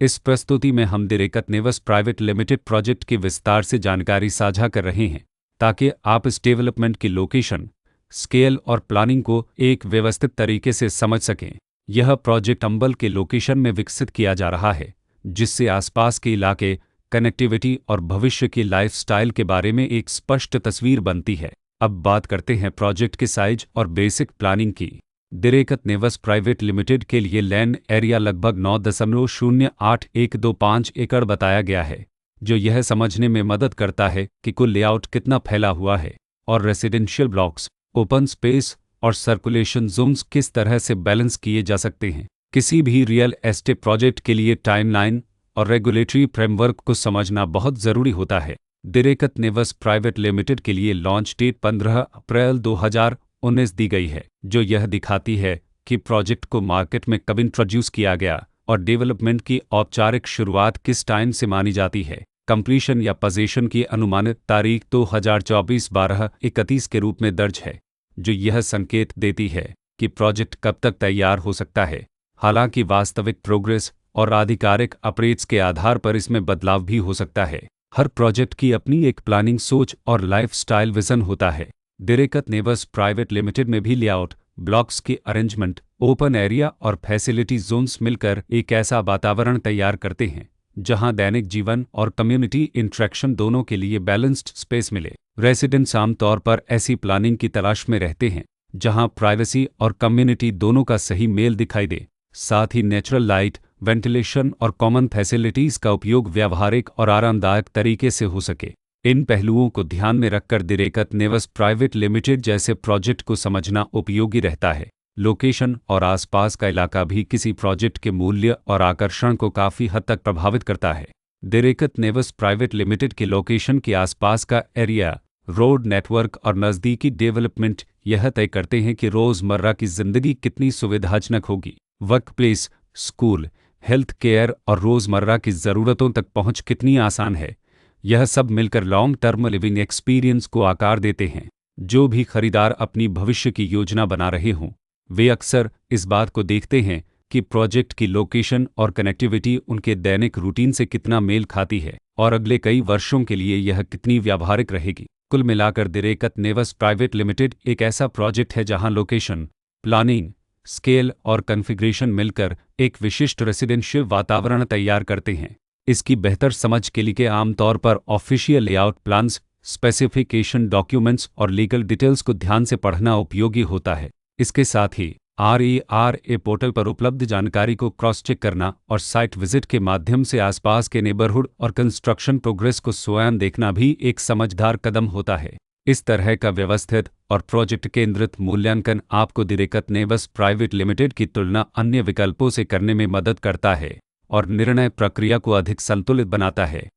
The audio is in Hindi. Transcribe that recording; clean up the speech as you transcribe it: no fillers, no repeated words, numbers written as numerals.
इस प्रस्तुति में हम दिरेकत नेवस प्राइवेट लिमिटेड प्रोजेक्ट की विस्तार से जानकारी साझा कर रहे हैं ताकि आप इस डेवलपमेंट की लोकेशन, स्केल और प्लानिंग को एक व्यवस्थित तरीके से समझ सकें। यह प्रोजेक्ट अंबल के लोकेशन में विकसित किया जा रहा है, जिससे आसपास के इलाके, कनेक्टिविटी और भविष्य की लाइफस्टाइल के बारे में एक स्पष्ट तस्वीर बनती है। अब बात करते हैं प्रोजेक्ट के साइज और बेसिक प्लानिंग की। दिरेकत नेवस प्राइवेट लिमिटेड के लिए लैंड एरिया लगभग 9.08125 एकड़ बताया गया है, जो यह समझने में मदद करता है कि कुल लेआउट कितना फैला हुआ है और रेसिडेंशियल ब्लॉक्स, ओपन स्पेस और सर्कुलेशन जोन्स किस तरह से बैलेंस किए जा सकते हैं। किसी भी रियल एस्टेट प्रोजेक्ट के लिए टाइमलाइन और रेगुलेटरी फ्रेमवर्क को समझना बहुत ज़रूरी होता है। दिरेकत नेवस प्राइवेट लिमिटेड के लिए लॉन्च डेट 15 अप्रैल 2019 दी गई है, जो यह दिखाती है कि प्रोजेक्ट को मार्केट में कब इंट्रोड्यूस किया गया और डेवलपमेंट की औपचारिक शुरुआत किस टाइम से मानी जाती है। कंप्लीशन या पोजीशन की अनुमानित तारीख 2024-12-31 के रूप में दर्ज है, जो यह संकेत देती है कि प्रोजेक्ट कब तक तैयार हो सकता है। हालांकि वास्तविक प्रोग्रेस और आधिकारिक अपडेट्स के आधार पर इसमें बदलाव भी हो सकता है। हर प्रोजेक्ट की अपनी एक प्लानिंग सोच और लाइफस्टाइल विजन होता है। दिरेकत नेवस प्राइवेट लिमिटेड में भी लेआउट, ब्लॉक्स की अरेंजमेंट, ओपन एरिया और फैसिलिटी जोन्स मिलकर एक ऐसा वातावरण तैयार करते हैं जहां दैनिक जीवन और कम्युनिटी इंटरेक्शन दोनों के लिए बैलेंस्ड स्पेस मिले। रेसिडेंट्स आमतौर पर ऐसी प्लानिंग की तलाश में रहते हैं जहां प्राइवेसी और कम्युनिटी दोनों का सही मेल दिखाई दे। साथ ही नेचुरल लाइट, वेंटिलेशन और कॉमन फैसिलिटीज़ का उपयोग व्यावहारिक और आरामदायक तरीके से हो सके। इन पहलुओं को ध्यान में रखकर दिरेकत नेवस प्राइवेट लिमिटेड जैसे प्रोजेक्ट को समझना उपयोगी रहता है। लोकेशन और आसपास का इलाका भी किसी प्रोजेक्ट के मूल्य और आकर्षण को काफ़ी हद तक प्रभावित करता है। दिरेकत नेवस प्राइवेट लिमिटेड के लोकेशन के आसपास का एरिया, रोड नेटवर्क और नज़दीकी डेवलपमेंट यह तय करते हैं कि रोज़मर्रा की ज़िंदगी कितनी सुविधाजनक होगी। Work place, school, health care और रोज़मर्रा की ज़रूरतों तक पहुंच कितनी आसान है। यह सब मिलकर लॉन्ग टर्म लिविंग एक्सपीरियंस को आकार देते हैं। जो भी खरीदार अपनी भविष्य की योजना बना रहे हों, वे अक्सर इस बात को देखते हैं कि प्रोजेक्ट की लोकेशन और कनेक्टिविटी उनके दैनिक रूटीन से कितना मेल खाती है और अगले कई वर्षों के लिए यह कितनी व्यावहारिक रहेगी। कुल मिलाकर दिरेकत नेवस प्राइवेट लिमिटेड एक ऐसा प्रोजेक्ट है जहां लोकेशन, प्लानिंग, स्केल और कॉन्फ़िगरेशन मिलकर एक विशिष्ट रेसिडेंशियल वातावरण तैयार करते हैं। इसकी बेहतर समझ के लिए आमतौर पर official layout plans, specification documents और लीगल डिटेल्स को ध्यान से पढ़ना उपयोगी होता है। इसके साथ ही RERA पोर्टल पर उपलब्ध जानकारी को क्रॉस चेक करना और साइट विजिट के माध्यम से आसपास के नेबरहुड और कंस्ट्रक्शन प्रोग्रेस को स्वयं देखना भी एक समझदार कदम होता है। इस तरह का व्यवस्थित और प्रोजेक्ट केंद्रित मूल्यांकन आपको दिरेकत नेवस प्राइवेट लिमिटेड की तुलना अन्य विकल्पों से करने में मदद करता है और निर्णय प्रक्रिया को अधिक संतुलित बनाता है।